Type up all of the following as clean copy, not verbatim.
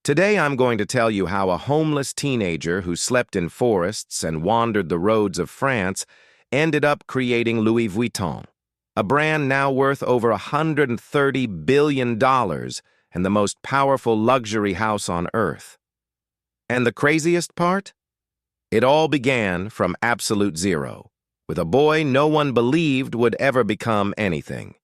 Today I'm going to tell you how a homeless teenager who slept in forests and wandered the roads of France ended up creating Louis Vuitton, a brand now worth over $130 billion and the most powerful luxury house on earth. And the craziest part? It all began from absolute zero, with a boy no one believed would ever become anything.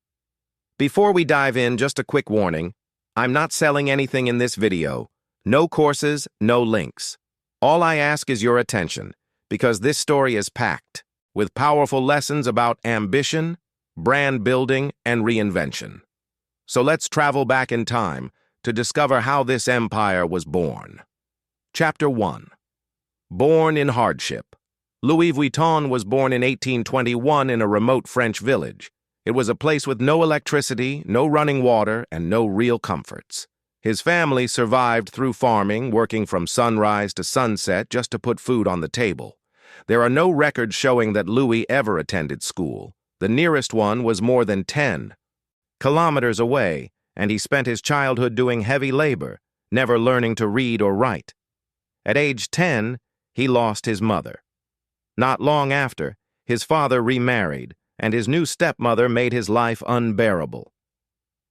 Before we dive in, just a quick warning. I'm not selling anything in this video. No courses, no links. All I ask is your attention, because this story is packed with powerful lessons about ambition, brand building, and reinvention. So let's travel back in time to discover how this empire was born. Chapter 1. Born in hardship. Louis Vuitton was born in 1821 in a remote French village. It was a place with no electricity, no running water, and no real comforts. His family survived through farming, working from sunrise to sunset just to put food on the table. There are no records showing that Louis ever attended school. The nearest one was more than 10 kilometers away, and he spent his childhood doing heavy labor, never learning to read or write. At age 10, he lost his mother. Not long after, his father remarried, and his new stepmother made his life unbearable.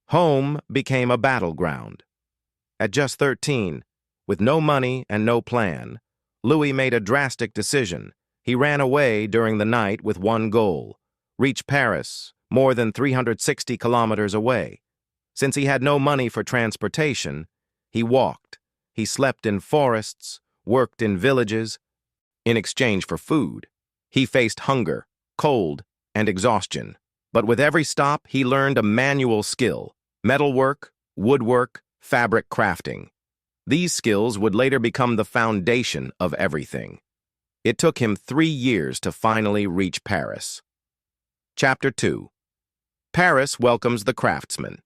Home became a battleground. At just 13, with no money and no plan, Louis made a drastic decision. He ran away during the night with one goal: reach Paris, more than 360 kilometers away. Since he had no money for transportation, he walked. He slept in forests, worked in villages. In exchange for food, he faced hunger, cold, and exhaustion. But with every stop, he learned a manual skill: metalwork, woodwork, fabric crafting. These skills would later become the foundation of everything. It took him 3 years to finally reach Paris. Chapter 2. Paris welcomes the craftsman.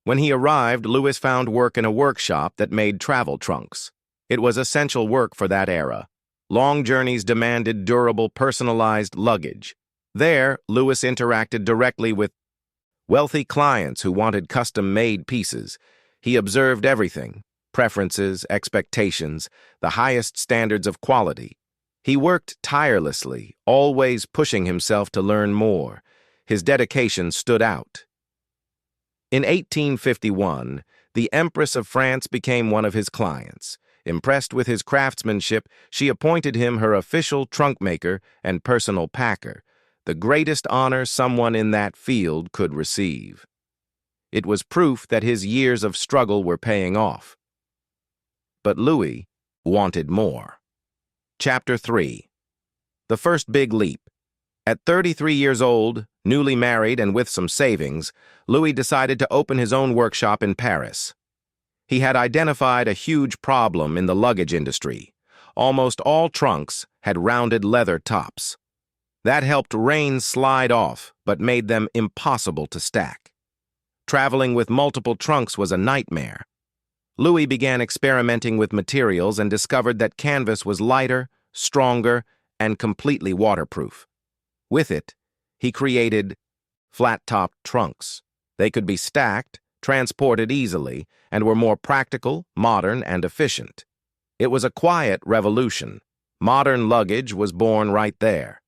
When he arrived, Louis found work in a workshop that made travel trunks. It was essential work for that era. Long journeys demanded durable, personalized luggage. There, Louis interacted directly with wealthy clients who wanted custom-made pieces. He observed everything: preferences, expectations, the highest standards of quality. He worked tirelessly, always pushing himself to learn more. His dedication stood out. In 1851, the Empress of France became one of his clients. Impressed with his craftsmanship, she appointed him her official trunk maker and personal packer, the greatest honor someone in that field could receive. It was proof that his years of struggle were paying off. But Louis wanted more. Chapter 3. The first big leap. At 33 years old, newly married and with some savings, Louis decided to open his own workshop in Paris. He had identified a huge problem in the luggage industry. Almost all trunks had rounded leather tops. That helped reins slide off, but made them impossible to stack. Traveling with multiple trunks was a nightmare. Louis began experimenting with materials and discovered that canvas was lighter, stronger, and completely waterproof. With it, he created flat-topped trunks. They could be stacked, transported easily, and were more practical, modern, and efficient. It was a quiet revolution. Modern luggage was born right there.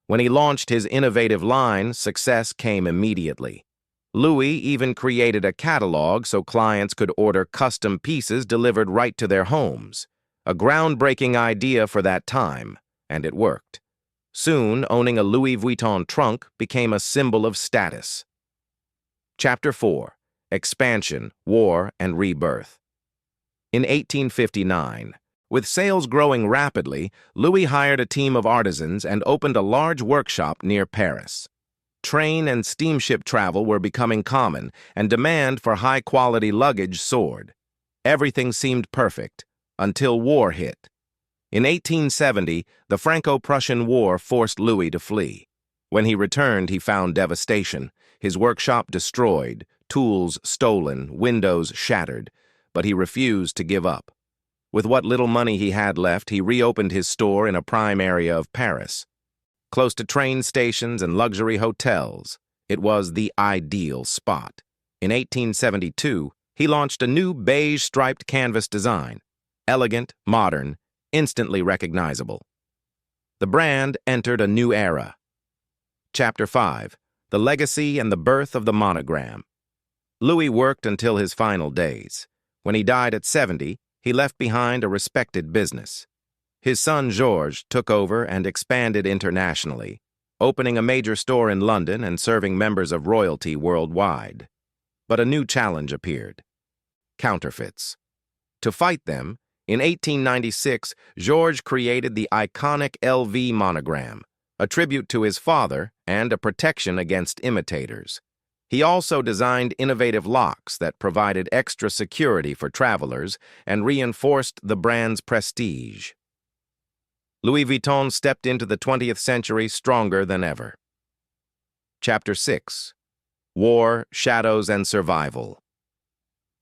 When he launched his innovative line, success came immediately. Louis even created a catalog so clients could order custom pieces delivered right to their homes. A groundbreaking idea for that time, and it worked. Soon, owning a Louis Vuitton trunk became a symbol of status. Chapter 4. Expansion, War, and Rebirth. In 1859, with sales growing rapidly, Louis hired a team of artisans and opened a large workshop near Paris. Train and steamship travel were becoming common, and demand for high-quality luggage soared. Everything seemed perfect, until war hit. In 1870, the Franco-Prussian War forced Louis to flee. When he returned, he found devastation: his workshop destroyed, tools stolen, windows shattered, but he refused to give up. With what little money he had left, he reopened his store in a prime area of Paris. Close to train stations and luxury hotels, it was the ideal spot. In 1872, He launched a new beige-striped canvas design, elegant, modern, instantly recognizable. The brand entered a new era. Chapter 5. The Legacy and the Birth of the Monogram. Louis worked until his final days. When he died at 70, he left behind a respected business. His son Georges took over and expanded internationally, opening a major store in London and serving members of royalty worldwide. But a new challenge appeared: counterfeits. To fight them, in 1896, Georges created the iconic LV monogram, a tribute to his father and a protection against imitators. He also designed innovative locks that provided extra security for travelers and reinforced the brand's prestige. Louis Vuitton stepped into the 20th century stronger than ever. Chapter 6. War, Shadows, and Survival.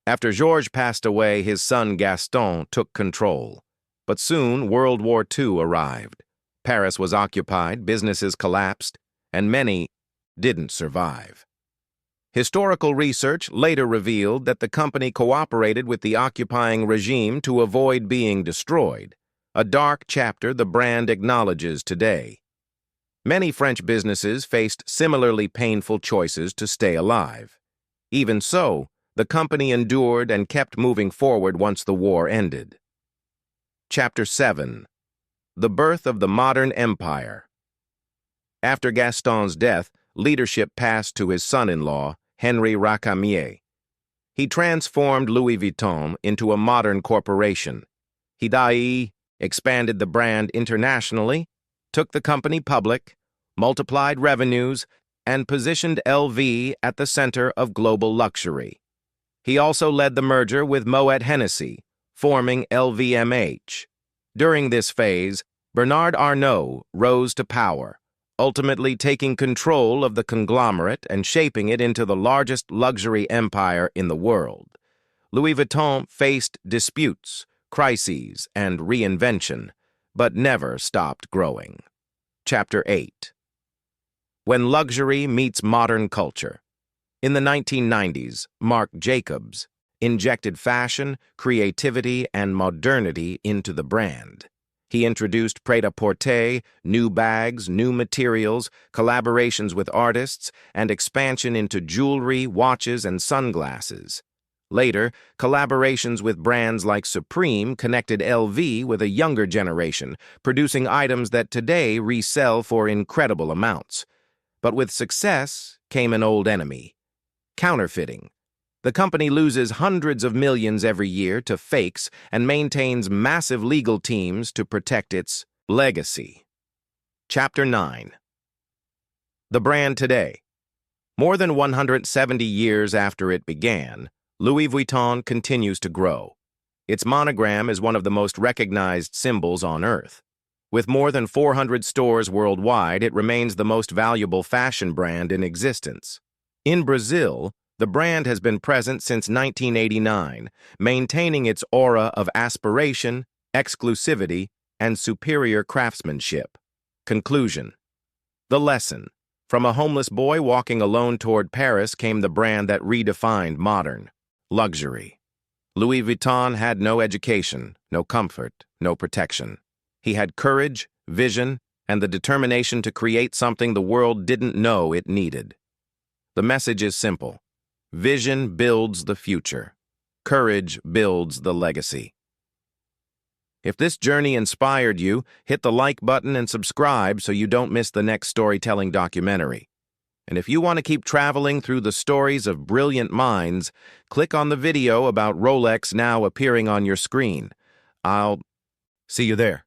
After Georges passed away, his son Gaston took control. But soon World War II arrived. Paris was occupied, businesses collapsed, and many didn't survive. Historical research later revealed that the company cooperated with the occupying regime to avoid being destroyed, a dark chapter the brand acknowledges today. Many French businesses faced similarly painful choices to stay alive. Even so, the company endured and kept moving forward once the war ended. Chapter 7. The Birth of the Modern Empire. After Gaston's death, leadership passed to his son-in-law, Henri Racamier. He transformed Louis Vuitton into a modern corporation. He expanded the brand internationally, took the company public, multiplied revenues, and positioned LV at the center of global luxury. He also led the merger with Moet Hennessy, forming LVMH. During this phase, Bernard Arnault rose to power, ultimately taking control of the conglomerate and shaping it into the largest luxury empire in the world. Louis Vuitton faced disputes, crises, and reinvention, but never stopped growing. Chapter 8. When Luxury Meets Modern Culture. In the 1990s, Marc Jacobs injected fashion, creativity, and modernity into the brand. He introduced prêt-à-porter, new bags, new materials, collaborations with artists, and expansion into jewelry, watches, and sunglasses. Later, collaborations with brands like Supreme connected LV with a younger generation, producing items that today resell for incredible amounts. But with success came an old enemy: counterfeiting. The company loses hundreds of millions every year to fakes and maintains massive legal teams to protect its legacy. Chapter 9. The brand today. More than 170 years after it began, Louis Vuitton continues to grow. Its monogram is one of the most recognized symbols on Earth. With more than 400 stores worldwide, it remains the most valuable fashion brand in existence. In Brazil, the brand has been present since 1989, maintaining its aura of aspiration, exclusivity, and superior craftsmanship. Conclusion. The lesson. From a homeless boy walking alone toward Paris came the brand that redefined modern luxury. Louis Vuitton had no education, no comfort, no protection. He had courage, vision, and the determination to create something the world didn't know it needed. The message is simple. Vision builds the future. Courage builds the legacy. If this journey inspired you, hit the like button and subscribe so you don't miss the next storytelling documentary. And if you want to keep traveling through the stories of brilliant minds, click on the video about Rolex now appearing on your screen. I'll see you there.